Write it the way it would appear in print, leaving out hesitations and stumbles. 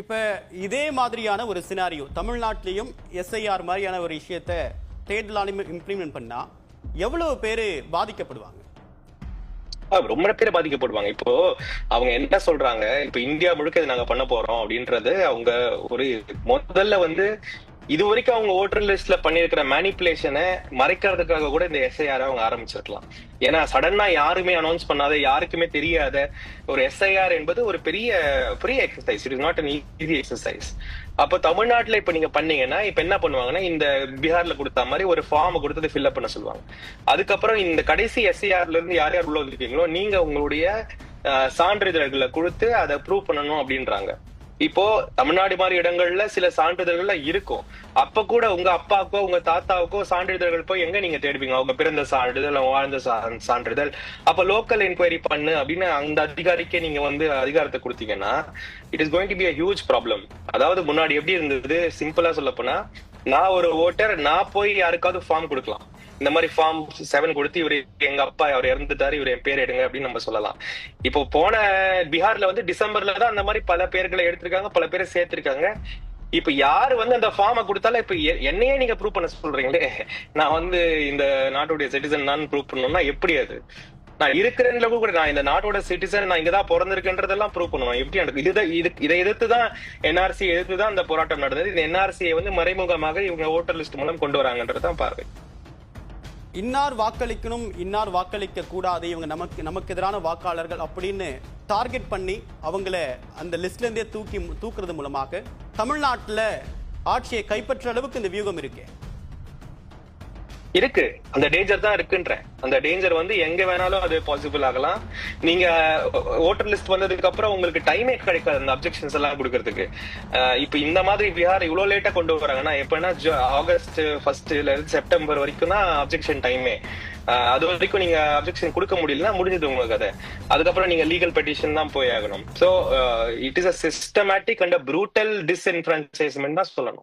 இப்ப இதே மாதிரியான ஒரு சினாரியோ தமிழ்நாட்டிலையும் எஸ்ஐஆர் மாதிரியான ஒரு விஷயத்தை தேர்தல் ஆணையம் இம்ப்ளிமெண்ட் பண்ணா எவ்வளவு பேரு பாதிக்கப்படுவாங்க? ரொம்ப பேர் பாதிக்கப்படுவாங்க. இப்போ அவங்க என்ன சொல்றாங்க, இப்ப இந்தியா முழுக்க இது நாங்க பண்ண போறோம் அப்படின்றது அவங்க ஒரு முதல்ல இது வரைக்கும் அவங்க ஓட்டர் லிஸ்ட்ல பண்ணிருக்கிற மேனிப்புலேஷனை மறைக்கிறதுக்காக கூட இந்த எஸ்ஐஆர் அவங்க ஆரம்பிச்சிருக்கலாம். ஏன்னா சடனா யாருமே அனௌன்ஸ் பண்ணாத, யாருக்குமே தெரியாத ஒரு எஸ்ஐஆர் என்பது ஒரு பெரிய பெரிய exercise. It is not an easy exercise. அப்ப தமிழ்நாட்டுல இப்ப நீங்க பண்ணீங்கன்னா இப்ப என்ன பண்ணுவாங்கன்னா, இந்த பீகார்ல கொடுத்த மாதிரி ஒரு ஃபார்ம் கொடுத்து ஃபில்அப் பண்ண சொல்லுவாங்க. அதுக்கப்புறம் இந்த கடைசி எஸ்ஐஆர்ல இருந்து யார் யார் உள்ள வந்திருக்கீங்களோ நீங்க உங்களுடைய சான்றிதழ்களை கொடுத்து அதை ப்ரூவ் பண்ணணும் அப்படின்றாங்க. இப்போ தமிழ்நாடு மாதிரி இடங்கள்ல சில சான்றிதழ்கள் இருக்கும். அப்ப கூட உங்க அப்பாவுக்கோ உங்க தாத்தாவுக்கோ சான்றிதழ்கள் போய் எங்க நீங்க தேடுவீங்க? அவங்க பிறந்த சான்றிதழ், அவங்க வாழ்ந்த சான்றிதழ். அப்ப லோக்கல் என்கொயரி பண்ணு அப்படின்னு அந்த அதிகாரிக்கே நீங்க அதிகாரத்தை கொடுத்தீங்கன்னா it is going to be a huge problem. அதாவது முன்னாடி எப்படி இருந்தது, சிம்பிளா சொல்ல போனா, நான் ஒரு ஓட்டர், நான் போய் யாருக்காவது ஃபார்ம் கொடுக்கலாம். இந்த மாதிரி ஃபார்ம் 7 கொடுத்து இவரு எங்க அப்பா அவர் இறந்துட்டாரு, இவர் என் பேர் எடுங்க அப்படின்னு நம்ம சொல்லலாம். இப்போ போன பீகார்ல டிசம்பர்ல தான் அந்த மாதிரி பல பேர்களை எடுத்திருக்காங்க, பல பேரை சேர்த்திருக்காங்க. இப்ப யாரு அந்த ஃபார்மை கொடுத்தாலும் இப்ப என்னையே நீங்க ப்ரூவ் பண்ண சொல்றீங்களே, நான் இந்த நாட்டுடைய சிட்டிசன் நான் ப்ரூவ் பண்ணணும்னா எப்படி? அது நான் இருக்கிறேன்ல கூட நான் இந்த நாட்டோட சிட்டிசன், நான் இங்கதான் பிறந்திருக்கேன்றதெல்லாம் ப்ரூவ் பண்ணுவேன். எப்படி எனக்கு இதை எதிர்த்துதான் என்ஆர்சி எதிர்த்துதான் இந்த போராட்டம் நடந்தது. இந்த என்ஆர்சியை மறைமுகமாக இவங்க ஓட்டர் லிஸ்ட் மூலம் கொண்டு வராங்கன்றதுதான் பார்வை. இன்னார் வாக்களிக்கணும், இன்னார் வாக்களிக்க கூடாது, இவங்க நமக்கு எதிரான வாக்காளர்கள் அப்படின்னு டார்கெட் பண்ணி அவங்கள அந்த லிஸ்ட்ல இருந்தே தூக்குறது மூலமாக தமிழ்நாட்டுல ஆட்சியை கைப்பற்ற அளவுக்கு இந்த வியூகம் இருக்கு. அந்த டேஞ்சர் தான் இருக்குன்றேன். அந்த டேஞ்சர் எங்க வேணாலும் அது பாசிபிள் ஆகலாம். நீங்க ஓட்டர் லிஸ்ட் வந்ததுக்கு அப்புறம் உங்களுக்கு டைமே கிடைக்காது அந்த அப்ஜெக்ஷன்ஸ் எல்லாம் கொடுக்கறதுக்கு. இப்ப இந்த மாதிரி பீகார் இவ்வளவு லேட்டா கொண்டு வராங்கன்னா, எப்பன்னா ஆகஸ்ட் 1 இருந்து செப்டம்பர் வரைக்கும் தான் அப்ஜெக்ஷன் டைமே. அது வரைக்கும் நீங்க அப்ஜெக்ஷன் கொடுக்க முடியலன்னா முடிஞ்சது உங்களுக்கு அது. அதுக்கப்புறம் நீங்க லீகல் பெட்டிஷன் தான் போய் ஆகணும். So it is a systematic and brutal disenfranchisement தான் சொல்லணும்.